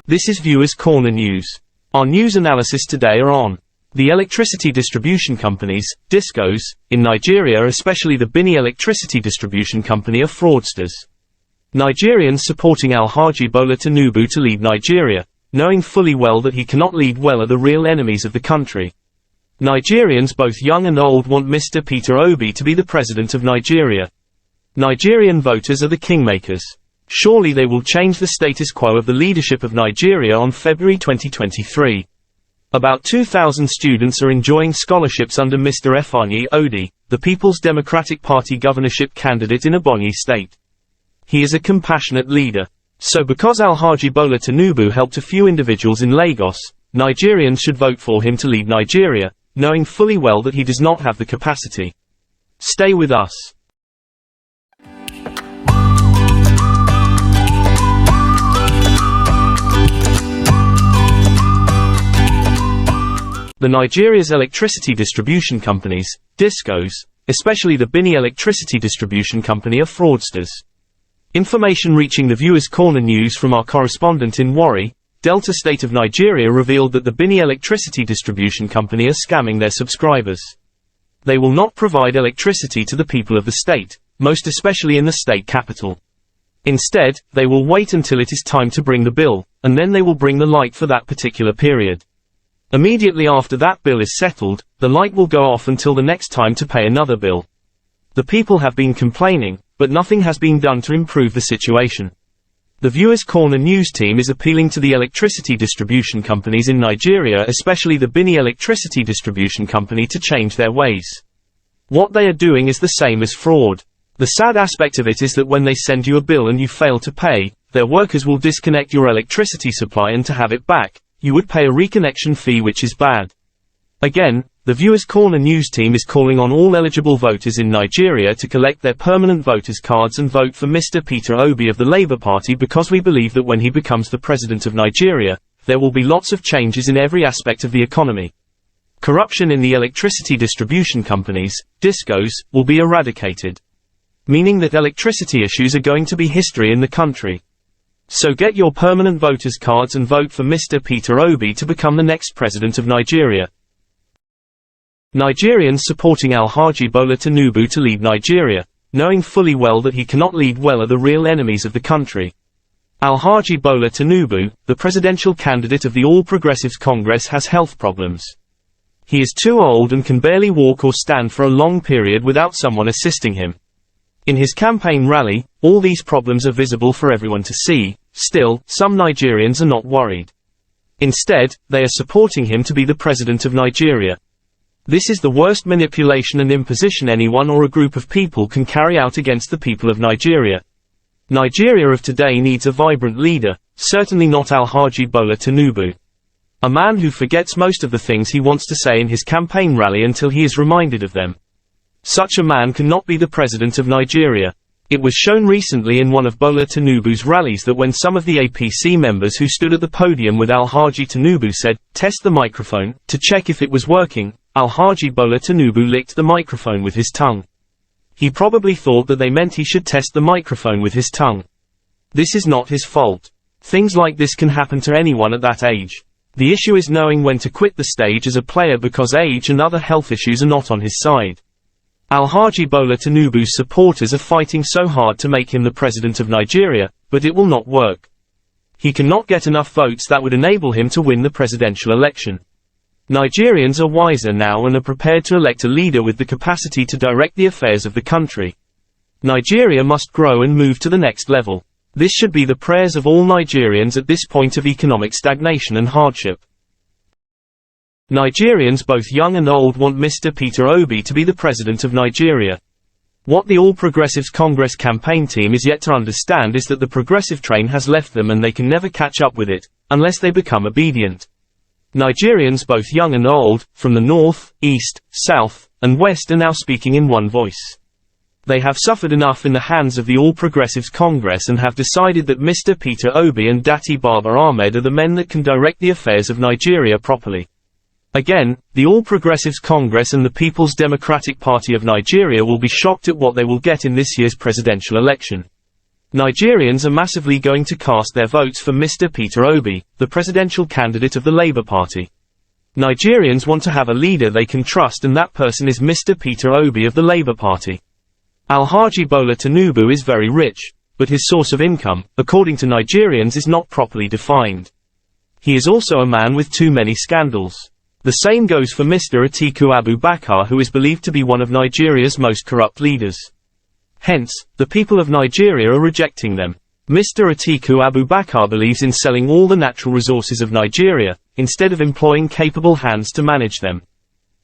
This is Viewers Corner News. Our news analysis today are on the electricity distribution companies, DISCOs, in Nigeria, especially the Benin Electricity Distribution Company, are fraudsters. Nigerians supporting Alhaji Bola Tinubu to lead Nigeria, knowing fully well that he cannot lead well, are the real enemies of the country. Nigerians both young and old want Mr Peter Obi to be the president of Nigeria. Nigerian voters are the kingmakers. Surely they will change the status quo of the leadership of Nigeria on February 2023. About 2,000 students are enjoying scholarships under Mr Ifeanyi Odii, the People's Democratic Party governorship candidate in Ebonyi state. He is a compassionate leader. So because Alhaji Bola Tinubu helped a few individuals in Lagos, Nigerians should vote for him to lead Nigeria, knowing fully well that he does not have the capacity. Stay with us. The Nigeria's electricity distribution companies, DISCOs, especially the Benin Electricity Distribution Company, are fraudsters. Information reaching the Viewers Corner News from our correspondent in Warri, Delta State of Nigeria, revealed that the Benin Electricity Distribution Company are scamming their subscribers. They will not provide electricity to the people of the state, most especially in the state capital. Instead, they will wait until it is time to bring the bill, and then they will bring the light for that particular period. Immediately after that bill is settled, the light will go off until the next time to pay another bill. The people have been complaining, but nothing has been done to improve the situation. The Viewers Corner News team is appealing to the electricity distribution companies in Nigeria, especially the Benin Electricity Distribution Company, to change their ways. What they are doing is the same as fraud. The sad aspect of it is that when they send you a bill and you fail to pay, their workers will disconnect your electricity supply, and to have it back, you would pay a reconnection fee, which is bad. Again, the Viewers Corner News team is calling on all eligible voters in Nigeria to collect their permanent voters' cards and vote for Mr Peter Obi of the Labour Party, because we believe that when he becomes the president of Nigeria, there will be lots of changes in every aspect of the economy. Corruption in the electricity distribution companies, DISCOs, will be eradicated. Meaning that electricity issues are going to be history in the country. So get your permanent voters' cards and vote for Mr Peter Obi to become the next president of Nigeria. Nigerians supporting Alhaji Bola Tinubu to lead Nigeria, knowing fully well that he cannot lead well, are the real enemies of the country. Alhaji Bola Tinubu, the presidential candidate of the All Progressives Congress, has health problems. He is too old and can barely walk or stand for a long period without someone assisting him. In his campaign rally, all these problems are visible for everyone to see. Still, some Nigerians are not worried. Instead, they are supporting him to be the president of Nigeria. This is the worst manipulation and imposition anyone or a group of people can carry out against the people of Nigeria. Nigeria of today needs a vibrant leader, certainly not Alhaji Bola Tinubu. A man who forgets most of the things he wants to say in his campaign rally until he is reminded of them. Such a man cannot be the president of Nigeria. It was shown recently in one of Bola Tinubu's rallies that when some of the APC members who stood at the podium with Alhaji Tinubu said, "Test the microphone," to check if it was working, Alhaji Bola Tinubu licked the microphone with his tongue. He probably thought that they meant he should test the microphone with his tongue. This is not his fault. Things like this can happen to anyone at that age. The issue is knowing when to quit the stage as a player, because age and other health issues are not on his side. Alhaji Bola Tinubu's supporters are fighting so hard to make him the president of Nigeria, but it will not work. He cannot get enough votes that would enable him to win the presidential election. Nigerians are wiser now and are prepared to elect a leader with the capacity to direct the affairs of the country. Nigeria must grow and move to the next level. This should be the prayers of all Nigerians at this point of economic stagnation and hardship. Nigerians both young and old want Mr Peter Obi to be the president of Nigeria. What the All Progressives Congress campaign team is yet to understand is that the progressive train has left them and they can never catch up with it, unless they become obedient. Nigerians both young and old, from the north, east, south, and west, are now speaking in one voice. They have suffered enough in the hands of the All Progressives Congress and have decided that Mr Peter Obi and Datti Baba Ahmed are the men that can direct the affairs of Nigeria properly. Again, the All Progressives Congress and the People's Democratic Party of Nigeria will be shocked at what they will get in this year's presidential election. Nigerians are massively going to cast their votes for Mr. Peter Obi, the presidential candidate of the Labour Party. Nigerians want to have a leader they can trust, and that person is Mr. Peter Obi of the Labour Party. Alhaji Bola Tinubu is very rich, but his source of income, according to Nigerians, is not properly defined. He is also a man with too many scandals. The same goes for Mr. Atiku Abubakar, who is believed to be one of Nigeria's most corrupt leaders. Hence, the people of Nigeria are rejecting them. Mr. Atiku Abubakar believes in selling all the natural resources of Nigeria, instead of employing capable hands to manage them.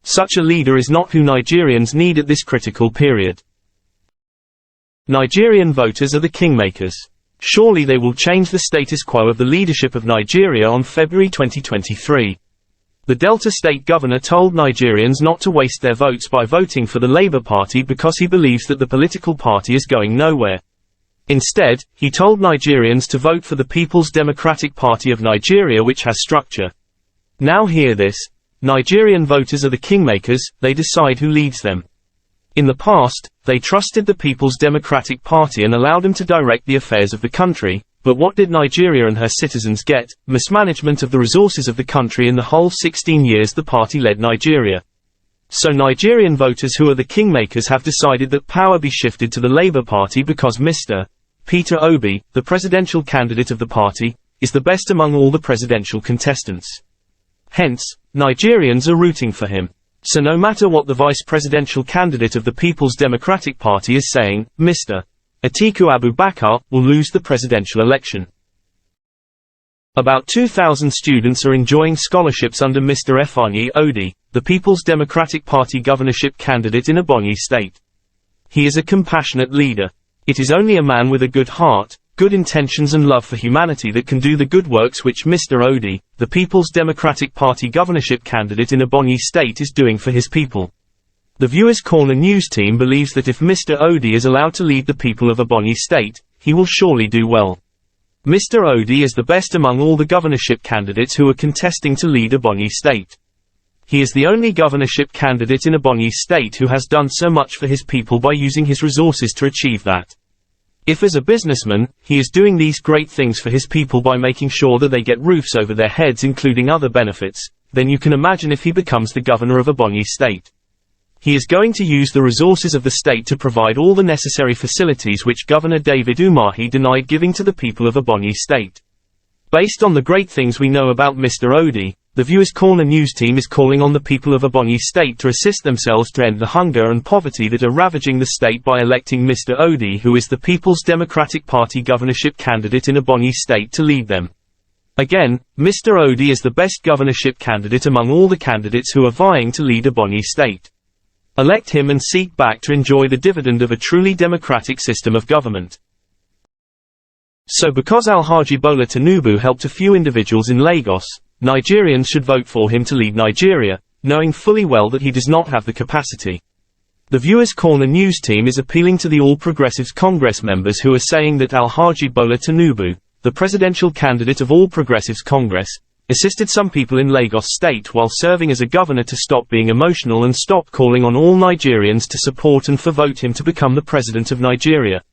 Such a leader is not who Nigerians need at this critical period. Nigerian voters are the kingmakers. Surely they will change the status quo of the leadership of Nigeria on February 2023. The Delta State governor told Nigerians not to waste their votes by voting for the Labour Party because he believes that the political party is going nowhere. Instead, he told Nigerians to vote for the People's Democratic Party of Nigeria, which has structure. Now hear this: Nigerian voters are the kingmakers, they decide who leads them. In the past, they trusted the People's Democratic Party and allowed them to direct the affairs of the country, but what did Nigeria and her citizens get? Mismanagement of the resources of the country in the whole 16 years the party led Nigeria. So Nigerian voters, who are the kingmakers, have decided that power be shifted to the Labour Party because Mr. Peter Obi, the presidential candidate of the party, is the best among all the presidential contestants. Hence, Nigerians are rooting for him. So no matter what the vice presidential candidate of the People's Democratic Party is saying, Mr. Atiku Abubakar will lose the presidential election. About 2,000 students are enjoying scholarships under Mr. Ifeanyi Odii, the People's Democratic Party governorship candidate in Ebonyi State. He is a compassionate leader. It is only a man with a good heart, good intentions and love for humanity that can do the good works which Mr. Odii, the People's Democratic Party governorship candidate in Ebonyi State, is doing for his people. The Viewers Corner news team believes that if Mr. Odii is allowed to lead the people of Ebonyi State, he will surely do well. Mr. Odii is the best among all the governorship candidates who are contesting to lead Ebonyi State. He is the only governorship candidate in Ebonyi State who has done so much for his people by using his resources to achieve that. If as a businessman, he is doing these great things for his people by making sure that they get roofs over their heads including other benefits, then you can imagine if he becomes the governor of Ebonyi State. He is going to use the resources of the state to provide all the necessary facilities which Governor David Umahi denied giving to the people of Ebonyi State. Based on the great things we know about Mr. Odii, the Viewers Corner news team is calling on the people of Ebonyi State to assist themselves to end the hunger and poverty that are ravaging the state by electing Mr. Odii, who is the People's Democratic Party governorship candidate in Ebonyi State, to lead them. Again, Mr. Odii is the best governorship candidate among all the candidates who are vying to lead Ebonyi State. Elect him and seek back to enjoy the dividend of a truly democratic system of government. So because Alhaji Bola Tinubu helped a few individuals in Lagos, Nigerians should vote for him to lead Nigeria, knowing fully well that he does not have the capacity. The Viewers Corner news team is appealing to the All Progressives Congress members who are saying that Alhaji Bola Tinubu, the presidential candidate of All Progressives Congress, assisted some people in Lagos State while serving as a governor to stop being emotional and stop calling on all Nigerians to support and vote him to become the president of Nigeria.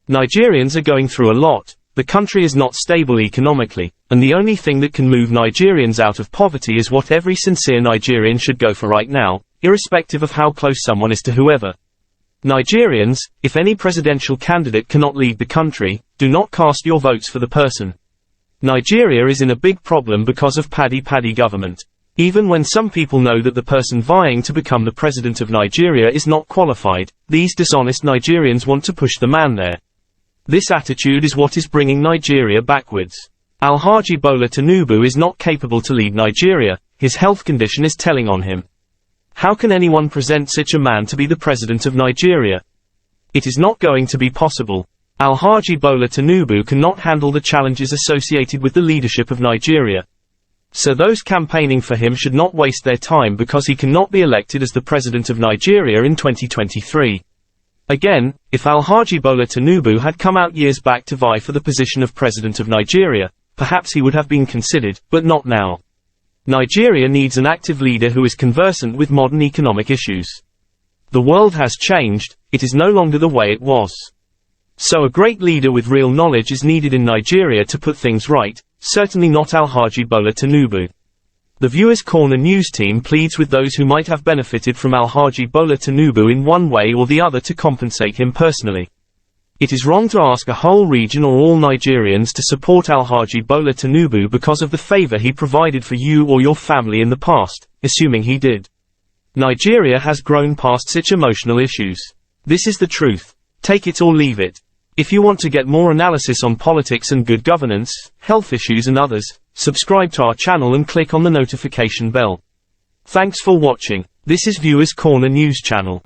Nigerians are going through a lot. The country is not stable economically, and the only thing that can move Nigerians out of poverty is what every sincere Nigerian should go for right now, irrespective of how close someone is to whoever. Nigerians, if any presidential candidate cannot lead the country, do not cast your votes for the person. Nigeria is in a big problem because of paddy government. Even when some people know that the person vying to become the president of Nigeria is not qualified, these dishonest Nigerians want to push the man there. This attitude is what is bringing Nigeria backwards. Alhaji Bola Tinubu is not capable to lead Nigeria, his health condition is telling on him. How can anyone present such a man to be the president of Nigeria? It is not going to be possible. Alhaji Bola Tinubu cannot handle the challenges associated with the leadership of Nigeria. So those campaigning for him should not waste their time because he cannot be elected as the president of Nigeria in 2023. Again, if Alhaji Bola Tinubu had come out years back to vie for the position of president of Nigeria, perhaps he would have been considered, but not now. Nigeria needs an active leader who is conversant with modern economic issues. The world has changed, it is no longer the way it was. So a great leader with real knowledge is needed in Nigeria to put things right, certainly not Alhaji Bola Tinubu. The Viewers Corner news team pleads with those who might have benefited from Alhaji Bola Tinubu in one way or the other to compensate him personally. It is wrong to ask a whole region or all Nigerians to support Alhaji Bola Tinubu because of the favor he provided for you or your family in the past, assuming he did. Nigeria has grown past such emotional issues. This is the truth. Take it or leave it. If you want to get more analysis on politics and good governance, health issues and others, subscribe to our channel and click on the notification bell. Thanks for watching. This is Viewers Corner News Channel.